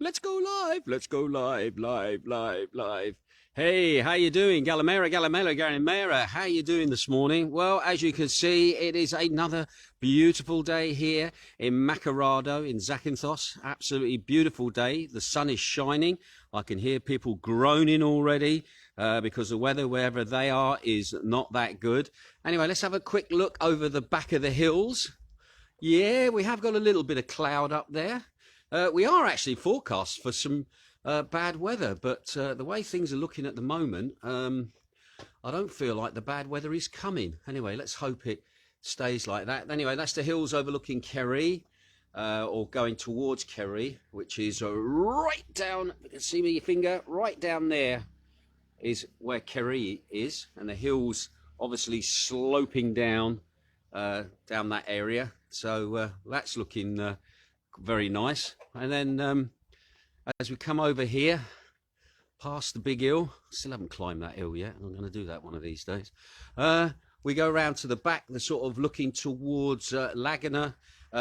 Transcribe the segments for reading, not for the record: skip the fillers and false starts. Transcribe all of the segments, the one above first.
Let's go live. Let's go live, live, live, live. Hey, how you doing? Galamera. How you doing this morning? Well, as you can see, it is another beautiful day here in Macardo, in Zakynthos. Absolutely beautiful day. The sun is shining. I can hear people groaning already because the weather wherever they are is not that good. Anyway, let's have a quick look over the back of the hills. Yeah, we have got a little bit of cloud up there. We are actually forecast for some bad weather, but the way things are looking at the moment, I don't feel like the bad weather is coming. Anyway, let's hope it stays like that. Anyway, that's the hills overlooking Kerry, or going towards Kerry, which is right down, you can see my finger, right down there is where Kerry is, and the hills obviously sloping down, down that area. So that's looking very nice. And then as we come over here past the big hill, still haven't climbed that hill yet, I'm going to do that one of these days. We go around to the back, the sort of looking towards Laguna,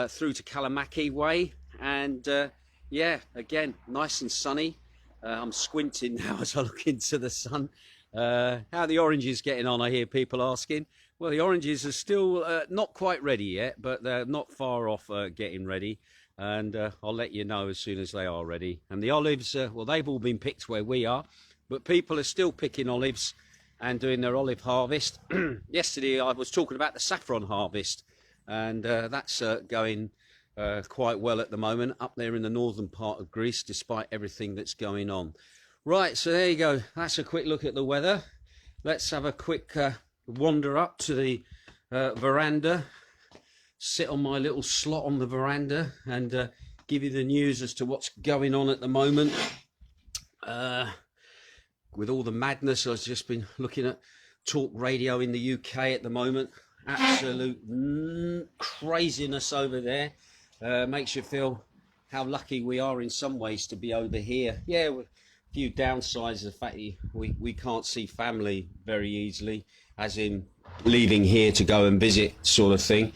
through to Kalamaki way, and yeah, again, nice and sunny. I'm squinting now as I look into the sun. How are the oranges getting on, I hear people asking. Well, the oranges are still not quite ready yet, but they're not far off getting ready. And I'll let you know as soon as they are ready. And the olives, well, they've all been picked where we are, but people are still picking olives and doing their olive harvest. Yesterday I was talking about the saffron harvest, and that's going quite well at the moment up there in the northern part of Greece, despite everything that's going on. Right, so there you go. That's a quick look at the weather. Let's have a quick wander up to the veranda. Sit on my little slot on the veranda and give you the news as to what's going on at the moment. With all the madness, I've just been looking at talk radio in the UK at the moment. Absolute craziness over there. Makes you feel how lucky we are in some ways to be over here. Yeah, a few downsides, the fact that we can't see family very easily, as in leaving here to go and visit sort of thing,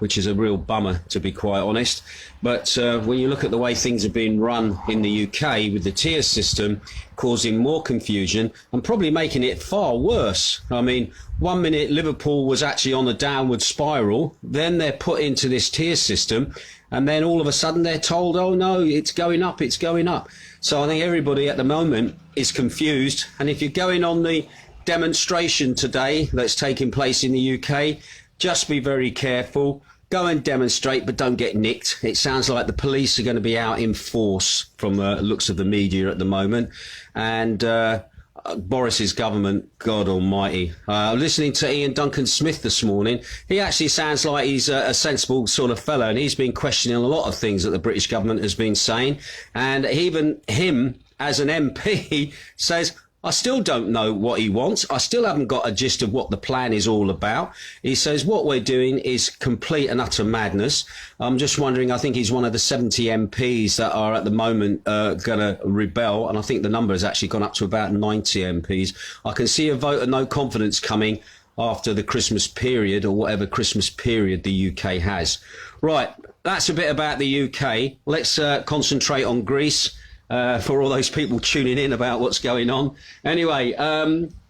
which is a real bummer, to be quite honest. But when you look at the way things are being run in the UK with the tier system, causing more confusion and probably making it far worse. I mean, 1 minute Liverpool was actually on a downward spiral, then they're put into this tier system, and then all of a sudden they're told, oh no, it's going up, it's going up. So I think everybody at the moment is confused. And if you're going on the demonstration today that's taking place in the UK, just be very careful. Go and demonstrate, but don't get nicked. It sounds like the police are going to be out in force from the looks of the media at the moment. And Boris's government, God almighty. Listening to Ian Duncan Smith this morning, he actually sounds like he's a sensible sort of fellow, and he's been questioning a lot of things that the British government has been saying. And even him, as an MP, says, I still don't know what he wants. I still haven't got a gist of what the plan is all about. He says what we're doing is complete and utter madness. I'm just wondering, I think he's one of the 70 MPs that are at the moment going to rebel, and I think the number has actually gone up to about 90 MPs. I can see a vote of no confidence coming after the Christmas period, or whatever Christmas period the UK has. Right, that's a bit about the UK. Let's concentrate on Greece. For all those people tuning in about what's going on. Anyway,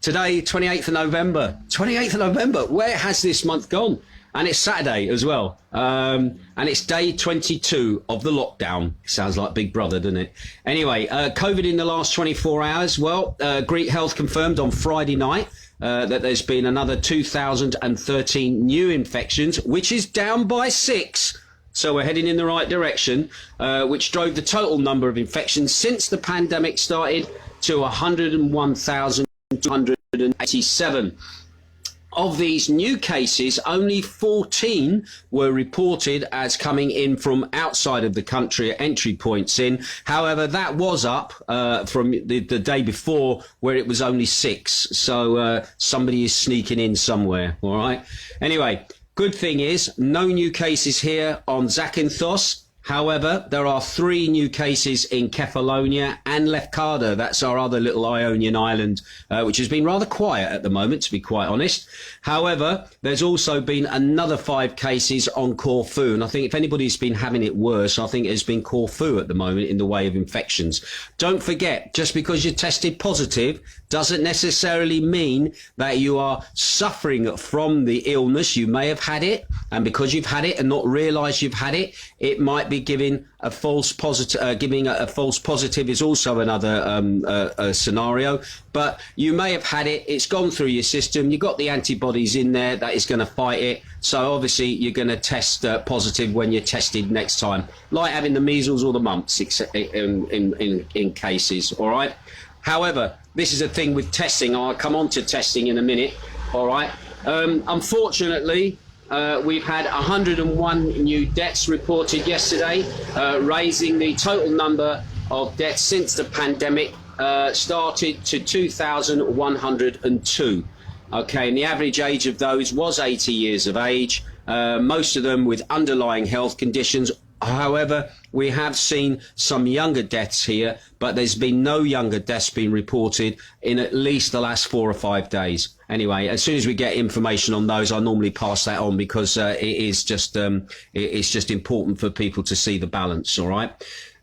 today, 28th of November. 28th of November, where has this month gone? And it's Saturday as well. And it's day 22 of the lockdown. Sounds like Big Brother, doesn't it? Anyway, COVID in the last 24 hours. Well, Greek Health confirmed on Friday night that there's been another 2,013 new infections, which is down by 6. So we're heading in the right direction, which drove the total number of infections since the pandemic started to 101,287. Of these new cases, only 14 were reported as coming in from outside of the country at entry points in. However, that was up from the day before, where it was only 6. So somebody is sneaking in somewhere, all right? Anyway, good thing is, no new cases here on Zakynthos. However, there are 3 new cases in Kefalonia and Lefkada. That's our other little Ionian island, which has been rather quiet at the moment, to be quite honest. However, there's also been another 5 cases on Corfu. And I think if anybody's been having it worse, I think it's been Corfu at the moment in the way of infections. Don't forget, just because you're tested positive doesn't necessarily mean that you are suffering from the illness. You may have had it, and because you've had it and not realised you've had it, it might be giving a false positive. Giving a false positive is also another scenario. But you may have had it. It's gone through your system. You've got the antibodies in there that is going to fight it. So obviously you're going to test positive when you're tested next time, like having the measles or the mumps in cases. All right. However, this is a thing with testing. I'll come on to testing in a minute. All right. Unfortunately, we've had 101 new deaths reported yesterday, raising the total number of deaths since the pandemic started to 2,102. Okay, and the average age of those was 80 years of age, most of them with underlying health conditions. However, we have seen some younger deaths here, but there's been no younger deaths being reported in at least the last 4 or 5 days. Anyway, as soon as we get information on those, I normally pass that on because it's just important for people to see the balance. All right.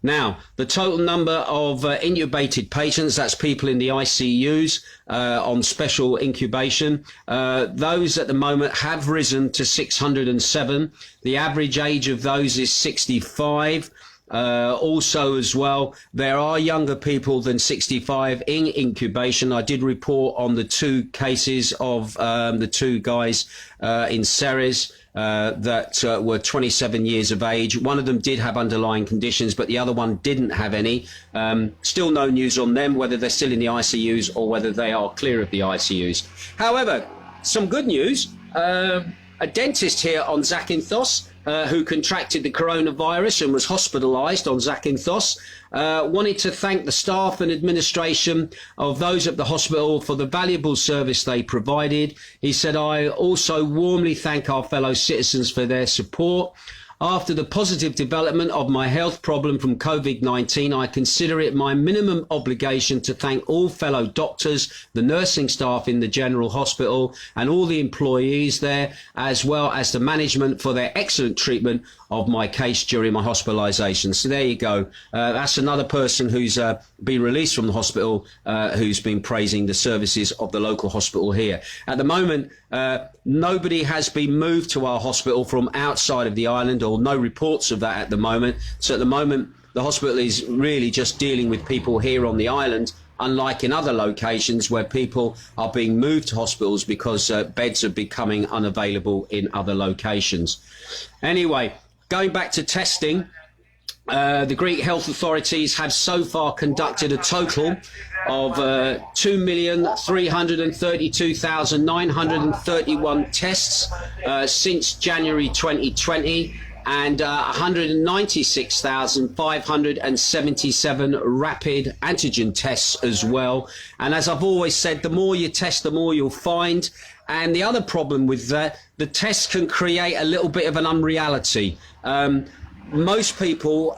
Now, the total number of intubated patients, that's people in the ICUs on special incubation, those at the moment have risen to 607. The average age of those is 65. Also as well, there are younger people than 65 in incubation. I did report on the 2 cases of the 2 guys in Ceres that were 27 years of age. One of them did have underlying conditions, but the other one didn't have any. Still no news on them, whether they're still in the ICUs or whether they are clear of the ICUs. However, some good news. A dentist here on Zakynthos who contracted the coronavirus and was hospitalised on Zakynthos, wanted to thank the staff and administration of those at the hospital for the valuable service they provided. He said, I also warmly thank our fellow citizens for their support. After the positive development of my health problem from COVID-19, I consider it my minimum obligation to thank all fellow doctors, the nursing staff in the General Hospital and all the employees there, as well as the management for their excellent treatment of my case during my hospitalisation. So there you go. That's another person who's been released from the hospital who's been praising the services of the local hospital here. At the moment, nobody has been moved to our hospital from outside of the island, or no reports of that at the moment. So at the moment, the hospital is really just dealing with people here on the island, unlike in other locations where people are being moved to hospitals because beds are becoming unavailable in other locations. Anyway, going back to testing, the Greek health authorities have so far conducted a total of 2,332,931 tests since January 2020, and 196,577 rapid antigen tests as well. And as I've always said, the more you test, the more you'll find. And the other problem with that, the tests can create a little bit of an unreality. Most people,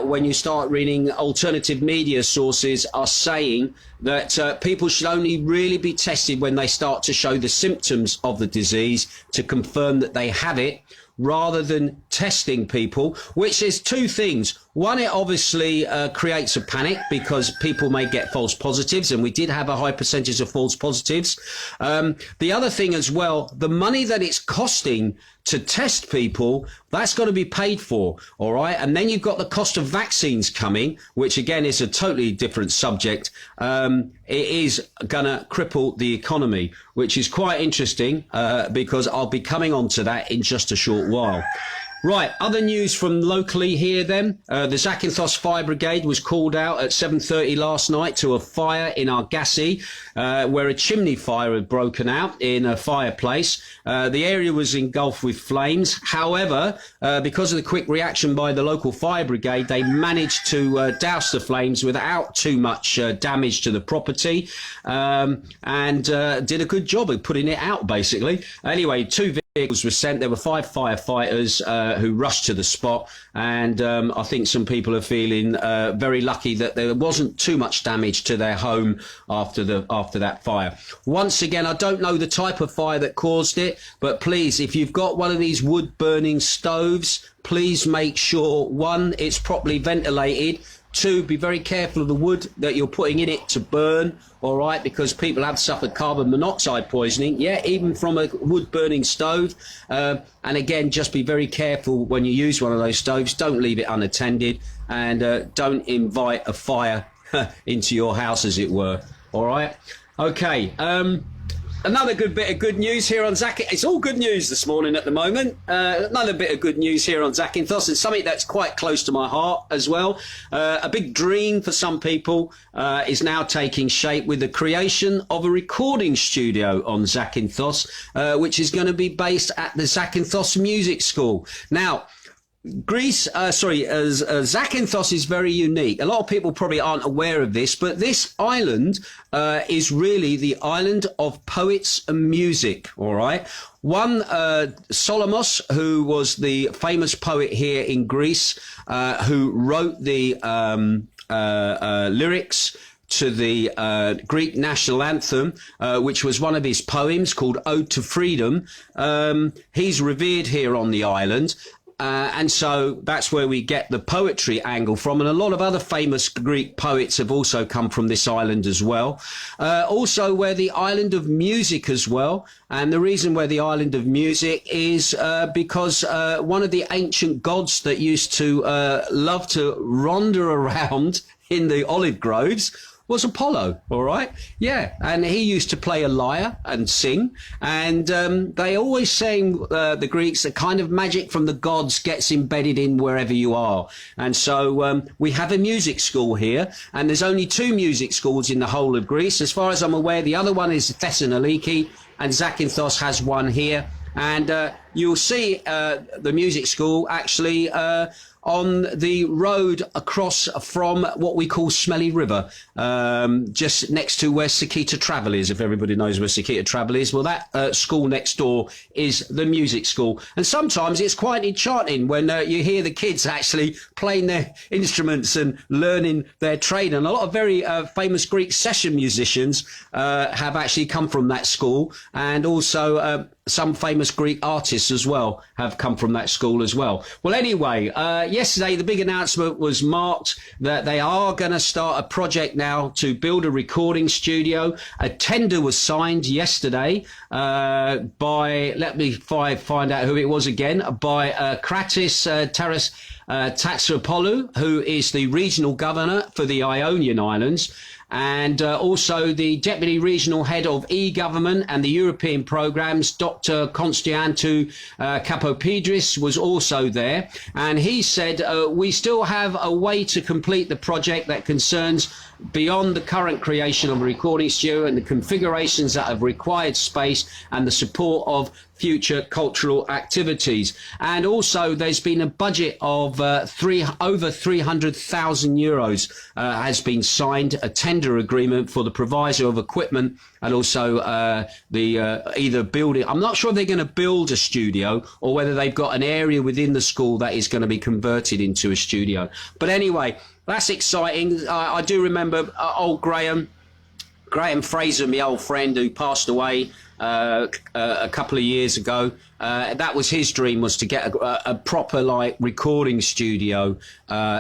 when you start reading alternative media sources, are saying that people should only really be tested when they start to show the symptoms of the disease to confirm that they have it, rather than testing people, which is 2 things. One, it obviously creates a panic because people may get false positives, and we did have a high percentage of false positives. The other thing as well, the money that it's costing to test people, that's got to be paid for, all right? And then you've got the cost of vaccines coming, which again is a totally different subject. It is going to cripple the economy, which is quite interesting because I'll be coming on to that in just a short while. Right, other news from locally here then. The Zakynthos Fire Brigade was called out at 7:30 last night to a fire in Argassi, where a chimney fire had broken out in a fireplace. The area was engulfed with flames. However, because of the quick reaction by the local fire brigade, they managed to douse the flames without too much damage to the property, and did a good job of putting it out, basically. Anyway, 2 vehicles were sent. There were 5 firefighters who rushed to the spot, and I think some people are feeling very lucky that there wasn't too much damage to their home after that fire. Once again, I don't know the type of fire that caused it, but please, if you've got one of these wood burning stoves, please make sure, 1, it's properly ventilated. 2, be very careful of the wood that you're putting in it to burn, all right, because people have suffered carbon monoxide poisoning, even from a wood burning stove. And again, just be very careful when you use one of those stoves. Don't leave it unattended, and don't invite a fire into your house, as it were, all right? Okay, another good bit of good news here on Zakynthos. It's all good news this morning at the moment. Another bit of good news here on Zakynthos, and something that's quite close to my heart as well. A big dream for some people is now taking shape with the creation of a recording studio on Zakynthos, which is going to be based at the Zakynthos Music School. Now, Zakynthos is very unique. A lot of people probably aren't aware of this, but this island is really the island of poets and music, all right? One, Solomos, who was the famous poet here in Greece, who wrote the lyrics to the Greek national anthem, which was one of his poems called Ode to Freedom. He's revered here on the island. And so that's where we get the poetry angle from. And a lot of other famous Greek poets have also come from this island as well. Also, we're the island of music as well. And the reason we're the island of music is because one of the ancient gods that used to love to wander around in the olive groves was Apollo, all right? Yeah, and he used to play a lyre and sing, and they always saying, the Greeks, the kind of magic from the gods gets embedded in wherever you are. And so we have a music school here, and there's only 2 music schools in the whole of Greece. As far as I'm aware, the other one is Thessaloniki, and Zakynthos has one here. And you'll see the music school actually on the road across from what we call Smelly River, just next to where Zakynthos Travel is, if everybody knows where Zakynthos Travel is. Well, that school next door is the music school. And sometimes it's quite enchanting when you hear the kids actually playing their instruments and learning their trade. And a lot of very famous Greek session musicians have actually come from that school, and also some famous Greek artists as well have come from that school as well. Well, anyway, yesterday the big announcement was marked that they are going to start a project now to build a recording studio. A tender was signed yesterday by, let me find out who it was again, by Kratis Tatsapoulou, who is the regional governor for the Ionian Islands, and also the Deputy Regional Head of E-Government and the European Programmes, Dr. Constantinou Kapopidris, was also there. And he said, we still have a way to complete the project that concerns beyond the current creation of a recording studio and the configurations that have required space and the support of future cultural activities. And also there's been a budget of over 300,000 euros has been signed, a tender agreement for the proviso of equipment, and also either building. I'm not sure if they're going to build a studio or whether they've got an area within the school that is going to be converted into a studio. But anyway, that's exciting. I do remember old Graham Fraser, my old friend who passed away a couple of years ago. That was his dream, was to get a proper recording studio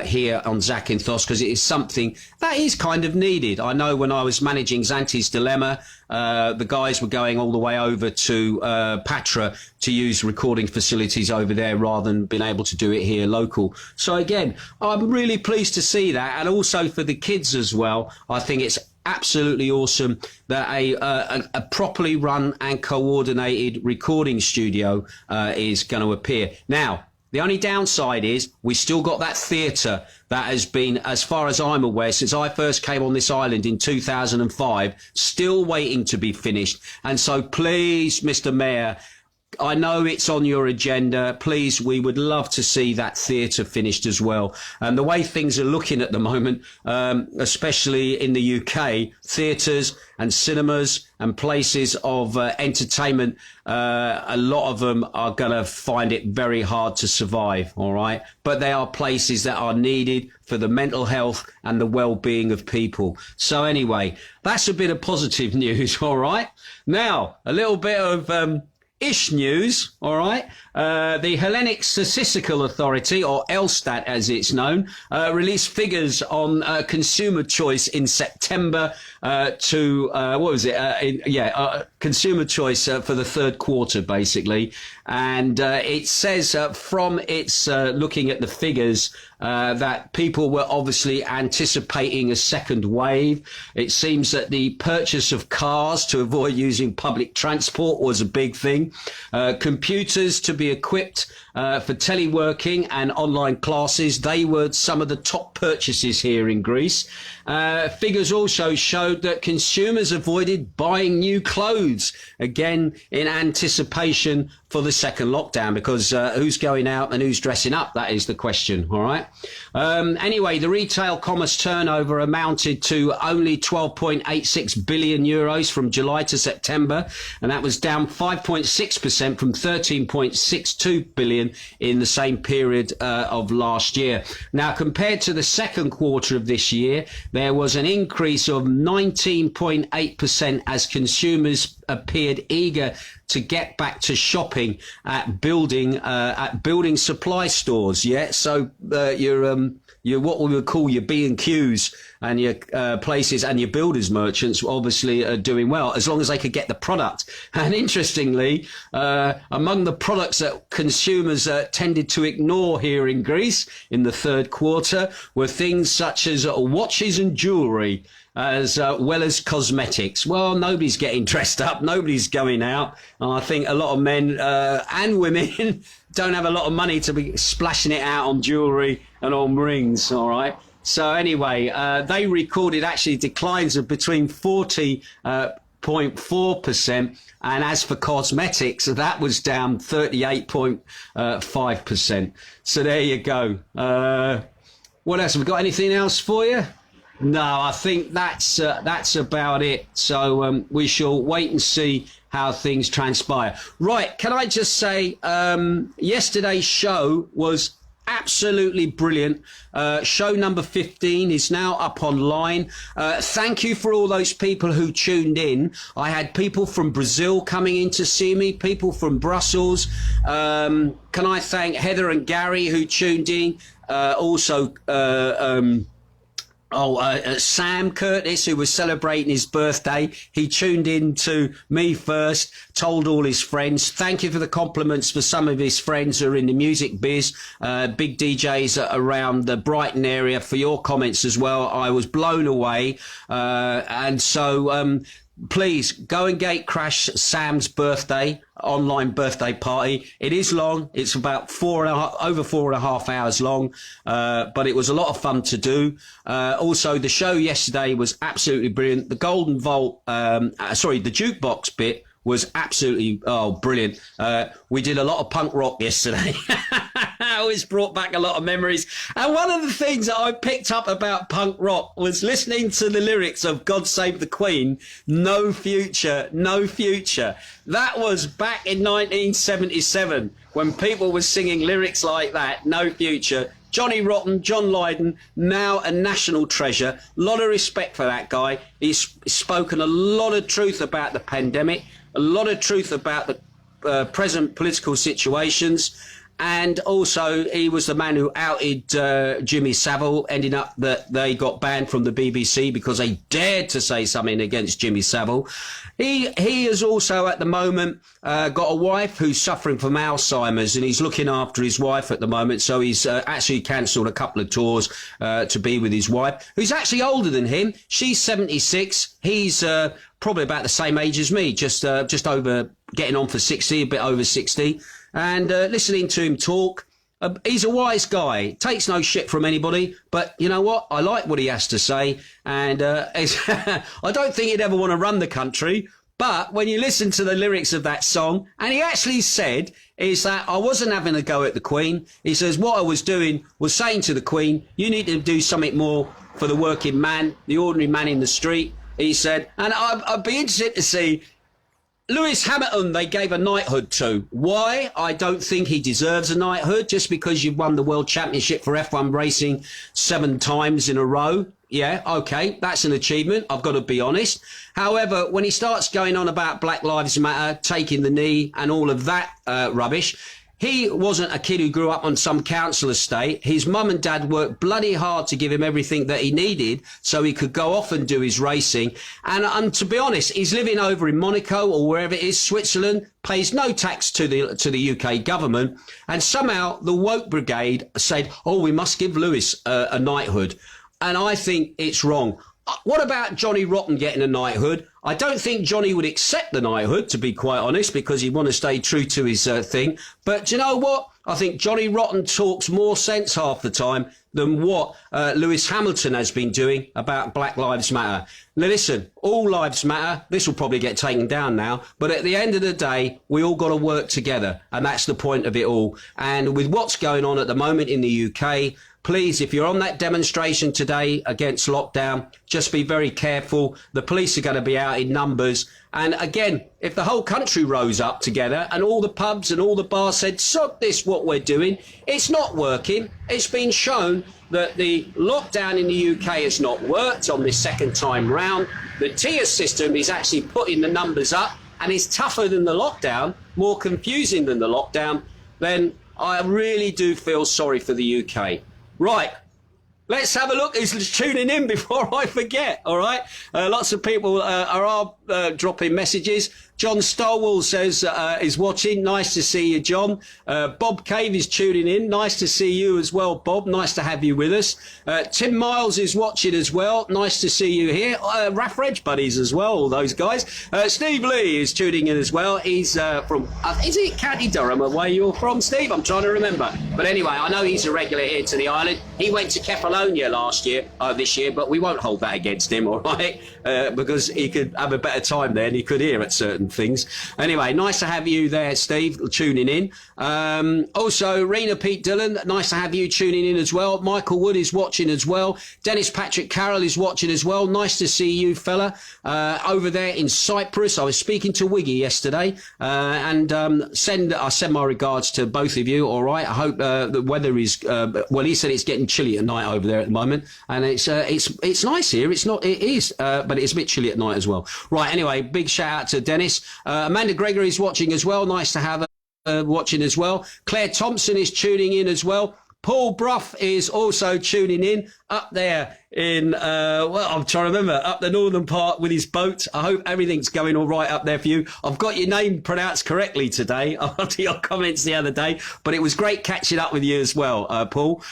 here on Zakynthos, because it is something that is kind of needed. I know when I was managing Zanti's Dilemma, the guys were going all the way over to Patra to use recording facilities over there rather than being able to do it here local. So again, I'm really pleased to see that, and also for the kids as well. I think it's absolutely awesome that a properly run and coordinated recording studio is going to appear. Now, the only downside is we still got that theatre that has been, as far as I'm aware, since I first came on this island in 2005, still waiting to be finished. And so please, Mr. Mayor, I know it's on your agenda. Please, we would love to see that theatre finished as well. And the way things are looking at the moment, especially in the UK, theatres and cinemas and places of entertainment, a lot of them are going to find it very hard to survive, all right? But they are places that are needed for the mental health and the well-being of people. So anyway, that's a bit of positive news, all right? Now, a little bit of ish news, all right? The Hellenic Statistical Authority, or Elstat as it's known, released figures on consumer choice in September consumer choice for the third quarter, basically. And it says from its looking at the figures that people were obviously anticipating a second wave. It seems that the purchase of cars to avoid using public transport was a big thing. Computers to be equipped for teleworking and online classes, they were some of the top purchases here in Greece. Figures also showed that consumers avoided buying new clothes, again in anticipation for the second lockdown, because who's going out and who's dressing up? That is the question, all right? Anyway, the retail commerce turnover amounted to only 12.86 billion euros from July to September, and that was down 5.6% from 13.62 billion in the same period of last year. Now, compared to the second quarter of this year, there was an increase of 19.8% as consumers appeared eager to get back to shopping at building supply stores. Yeah, so your what we would call your B&Qs and your places and your builders merchants obviously are doing well as long as they could get the product. And interestingly, among the products that consumers tended to ignore here in Greece in the third quarter were things such as watches and jewellery, as well as cosmetics. Well, nobody's getting dressed up, nobody's going out, and I think a lot of men and women don't have a lot of money to be splashing it out on jewellery and on rings, all right? So anyway, they recorded actually declines of between 40.4%, and as for cosmetics, that was down 38.5%. So there you go. What else? Have we got anything else for you? No, I think that's about it. So we shall wait and see how things transpire. Right, can I just say, yesterday's show was absolutely brilliant. Show number 15 is now up online. Thank you for all those people who tuned in. I had people from Brazil coming in to see me, people from Brussels. Can I thank Heather and Gary who tuned in? Sam Curtis, who was celebrating his birthday, he tuned in to me first, told all his friends. Thank you for the compliments for some of his friends who are in the music biz, big DJs around the Brighton area, for your comments as well. I was blown away. And so please go and gate crash Sam's birthday, online birthday party. It is long. It's about over 4.5 hours long, but it was a lot of fun to do. Also, the show yesterday was absolutely brilliant. The Golden Vault, the jukebox bit was absolutely brilliant. We did a lot of punk rock yesterday. It's brought back a lot of memories. And one of the things that I picked up about punk rock was listening to the lyrics of God Save the Queen, No Future, No Future. That was back in 1977 when people were singing lyrics like that, No Future. Johnny Rotten, John Lydon, now a national treasure. A lot of respect for that guy. He's spoken a lot of truth about the pandemic, a lot of truth about the present political situations. And also, he was the man who outed Jimmy Savile, ending up that they got banned from the BBC because they dared to say something against Jimmy Savile. He has also, at the moment, got a wife who's suffering from Alzheimer's, and he's looking after his wife at the moment. So he's actually cancelled a couple of tours to be with his wife, who's actually older than him. She's 76. He's probably about the same age as me, just over, getting on for 60, a bit over 60. And listening to him talk, he's a wise guy, takes no shit from anybody, but you know what? I like what he has to say, and I don't think he'd ever want to run the country, But when you listen to the lyrics of that song, and he actually said, is that I wasn't having a go at the Queen. He says, what I was doing was saying to the Queen, you need to do something more for the working man, the ordinary man in the street. He said, and I'd be interested to see Lewis Hamilton, they gave a knighthood to. Why? I don't think he deserves a knighthood just because you've won the World Championship for F1 racing 7 times in a row. Yeah, okay, that's an achievement, I've got to be honest. However, when he starts going on about Black Lives Matter, taking the knee and all of that rubbish, he wasn't a kid who grew up on some council estate. His mum and dad worked bloody hard to give him everything that he needed so he could go off and do his racing. And to be honest, he's living over in Monaco or wherever it is, Switzerland, pays no tax to the UK government. And somehow the woke brigade said, oh, we must give Lewis a knighthood. And I think it's wrong. What about Johnny Rotten getting a knighthood? I don't think Johnny would accept the knighthood, to be quite honest, because he'd want to stay true to his thing. But do you know what? I think Johnny Rotten talks more sense half the time than what Lewis Hamilton has been doing about Black Lives Matter. Now, listen, all lives matter. This will probably get taken down now. But at the end of the day, we all got to work together. And that's the point of it all. And with what's going on at the moment in the UK, please, if you're on that demonstration today against lockdown, just be very careful. The police are going to be out in numbers. And again, if the whole country rose up together and all the pubs and all the bars said, sod this, what we're doing, it's not working. It's been shown that the lockdown in the UK has not worked on this second time round. The tier system is actually putting the numbers up and is tougher than the lockdown, more confusing than the lockdown. Then I really do feel sorry for the UK. Right, let's have a look who's tuning in before I forget, all right? Lots of people are dropping messages. John Stowell says is watching. Nice to see you, John. Bob Cave is tuning in. Nice to see you as well, Bob. Nice to have you with us. Tim Miles is watching as well. Nice to see you here. Raf Reg buddies as well, all those guys. Steve Lee is tuning in as well. He's from, is it County Durham, where you're from, Steve? I'm trying to remember. But anyway, I know he's a regular here to the island. He went to Kefalonia this year, but we won't hold that against him, all right? Because he could have a better time there and he could hear at certain things. Anyway, nice to have you there, Steve, tuning in. Also, Rena Pete Dillon, nice to have you tuning in as well. Michael Wood is watching as well. Dennis Patrick Carroll is watching as well. Nice to see you, fella, over there in Cyprus. I was speaking to Wiggy yesterday, and I send my regards to both of you. All right, I hope the weather is well. He said it's getting chilly at night over there at the moment, and it's nice here. It's not, it is, but it's a bit chilly at night as well. Right, anyway, big shout out to Dennis. Amanda Gregory is watching as well. Nice to have her watching as well. Claire Thompson is tuning in as well. Paul Bruff is also tuning in up there in, I'm trying to remember, up the northern part with his boat. I hope everything's going all right up there for you. I've got your name pronounced correctly today after your comments the other day, but it was great catching up with you as well, Paul.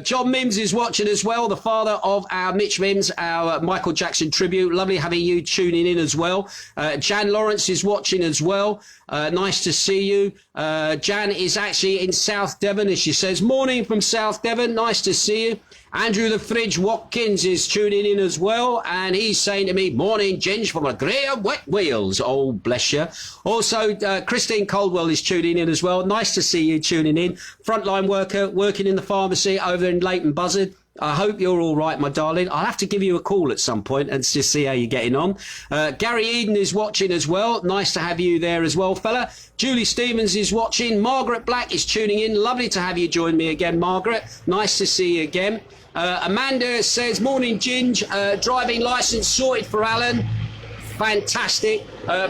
John Mims is watching as well, the father of our Mitch Mims, our Michael Jackson tribute. Lovely having you tuning in as well. Jan Lawrence is watching as well. Nice to see you. Jan is actually in South Devon, as she says. Morning from South Devon. Nice to see you. Andrew the Fridge Watkins is tuning in as well, and he's saying to me, morning, Ginge, from a grey wet wheels. Oh, bless you. Also, Christine Coldwell is tuning in as well. Nice to see you tuning in. Frontline worker, working in the pharmacy over in Leighton Buzzard. I hope you're all right, my darling. I'll have to give you a call at some point and just see how you're getting on. Gary Eden is watching as well. Nice to have you there as well, fella. Julie Stevens is watching. Margaret Black is tuning in. Lovely to have you join me again, Margaret. Nice to see you again. Amanda says, morning, Ginge. Driving licence sorted for Alan. Fantastic.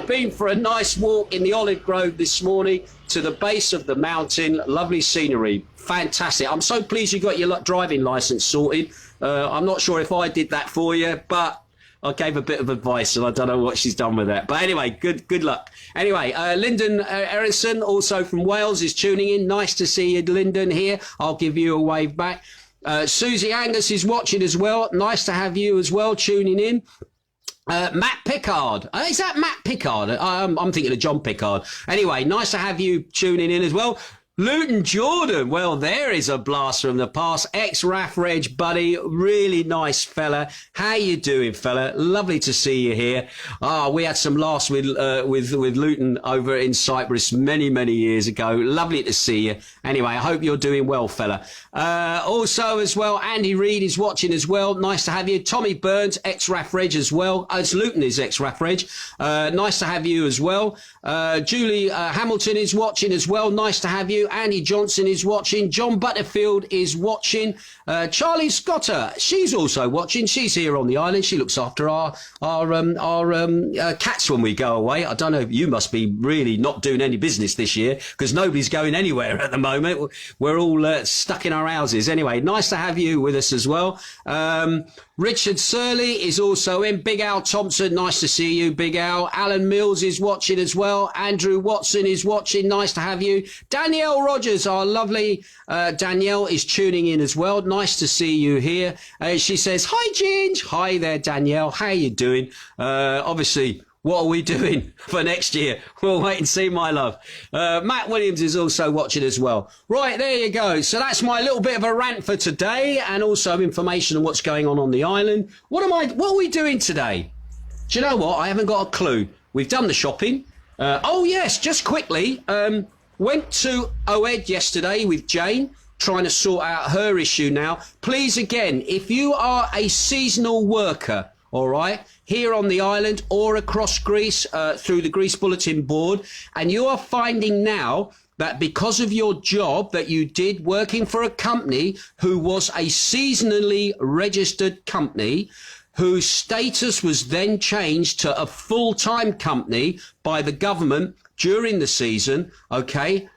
Been for a nice walk in the olive grove this morning to the base of the mountain. Lovely scenery. Fantastic. I'm so pleased you got your driving licence sorted. I'm not sure if I did that for you, but I gave a bit of advice and I don't know what she's done with that. But anyway, good luck. Anyway, Lyndon Erison, also from Wales, is tuning in. Nice to see you, Lyndon, here. I'll give you a wave back. Susie Angus is watching as well. Nice to have you as well, tuning in. Matt Pickard. Is that Matt Pickard? I'm thinking of John Pickard. Anyway, nice to have you tuning in as well. Luton Jordan, well, there is a blast from the past. Ex-RAF Reg buddy, really nice fella. How you doing, fella? Lovely to see you here. We had some laughs with Luton over in Cyprus many years ago. Lovely to see you. Anyway, I hope you're doing well, fella. Also as well, Andy Reid is watching as well. Nice to have you. Tommy Burns, ex-RAF Reg as well. It's Luton is ex-RAF Reg. Nice to have you as well. Julie Hamilton is watching as well. Nice to have you. Andy Johnson is watching. John Butterfield is watching. Charlie Scotter, she's also watching. She's here on the island. She looks after our cats when we go away. I don't know. You must be really not doing any business this year because nobody's going anywhere at the moment. We're all stuck in our houses. Anyway, nice to have you with us as well. Richard Surley is also in. Big Al Thompson, nice to see you, Big Al. Alan Mills is watching as well. Andrew Watson is watching. Nice to have you. Danielle Rogers, our lovely Danielle, is tuning in as well. Nice to see you here. She says, hi, Ginge. Hi there, Danielle. How you doing? Obviously, what are we doing for next year? We'll wait and see, my love. Matt Williams is also watching as well. Right, there you go. So that's my little bit of a rant for today and also information on what's going on the island. What are we doing today? Do you know what? I haven't got a clue. We've done the shopping. Oh, yes, just quickly. Went to OED yesterday with Jane, trying to sort out her issue now. Please, again, if you are a seasonal worker, all right, here on the island or across Greece through the Greece Bulletin Board, and you are finding now that because of your job that you did working for a company who was a seasonally registered company, whose status was then changed to a full-time company by the government during the season, okay,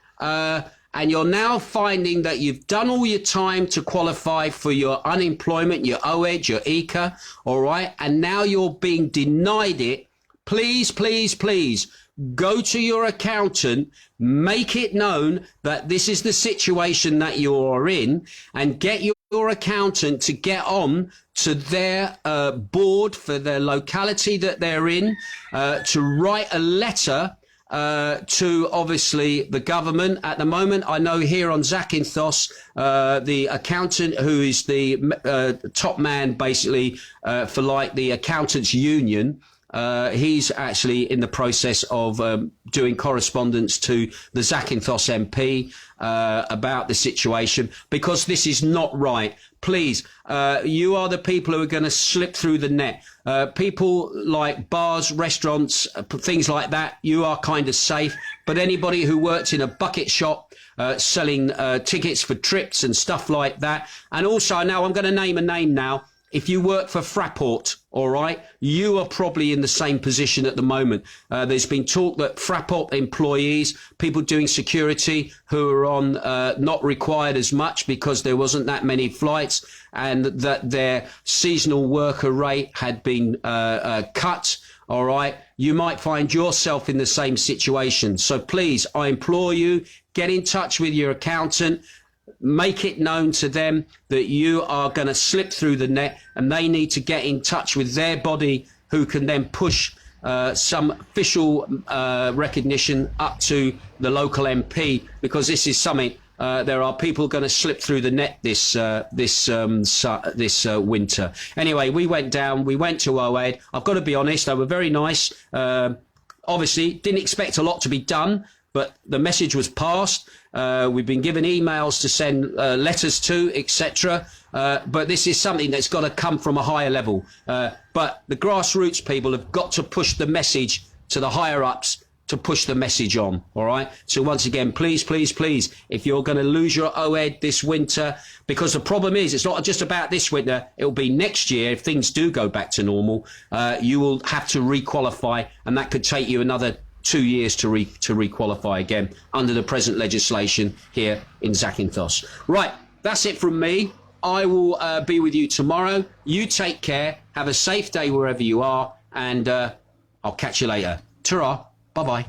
and you're now finding that you've done all your time to qualify for your unemployment, your OED, your ECA, all right, and now you're being denied it, please, please, please, go to your accountant, make it known that this is the situation that you are in, and get your accountant to get on to their board for their locality that they're in, to write a letter to obviously the government. At the moment, I know here on Zakynthos, the accountant who is the top man basically for like the accountants union, he's actually in the process of doing correspondence to the Zakynthos MP about the situation, because this is not right. Please, you are the people who are going to slip through the net. People like bars, restaurants, things like that, you are kind of safe. But anybody who works in a bucket shop, selling tickets for trips and stuff like that. And also, now I'm going to name a name now. If you work for Fraport, all right, you are probably in the same position at the moment. There's been talk that Fraport employees, people doing security who are on not required as much because there wasn't that many flights, and that their seasonal worker rate had been cut, all right, you might find yourself in the same situation. So please, I implore you, get in touch with your accountant. Make it known to them that you are going to slip through the net, and they need to get in touch with their body, who can then push some official recognition up to the local MP, because this is something. There are people going to slip through the net this winter. Anyway, we went down. We went to OED. I've got to be honest, they were very nice. Obviously, didn't expect a lot to be done, but the message was passed. We've been given emails to send letters to, etc. But this is something that's got to come from a higher level. But the grassroots people have got to push the message to the higher ups to push the message on. All right. So once again, please, please, please, if you're going to lose your OED this winter, because the problem is it's not just about this winter, it'll be next year. If things do go back to normal, you will have to requalify, and that could take you another 2 years to requalify again under the present legislation here in Zakynthos. Right, that's it from me. I will be with you tomorrow. You take care. Have a safe day wherever you are, and I'll catch you later. Ta-ra. Bye-bye.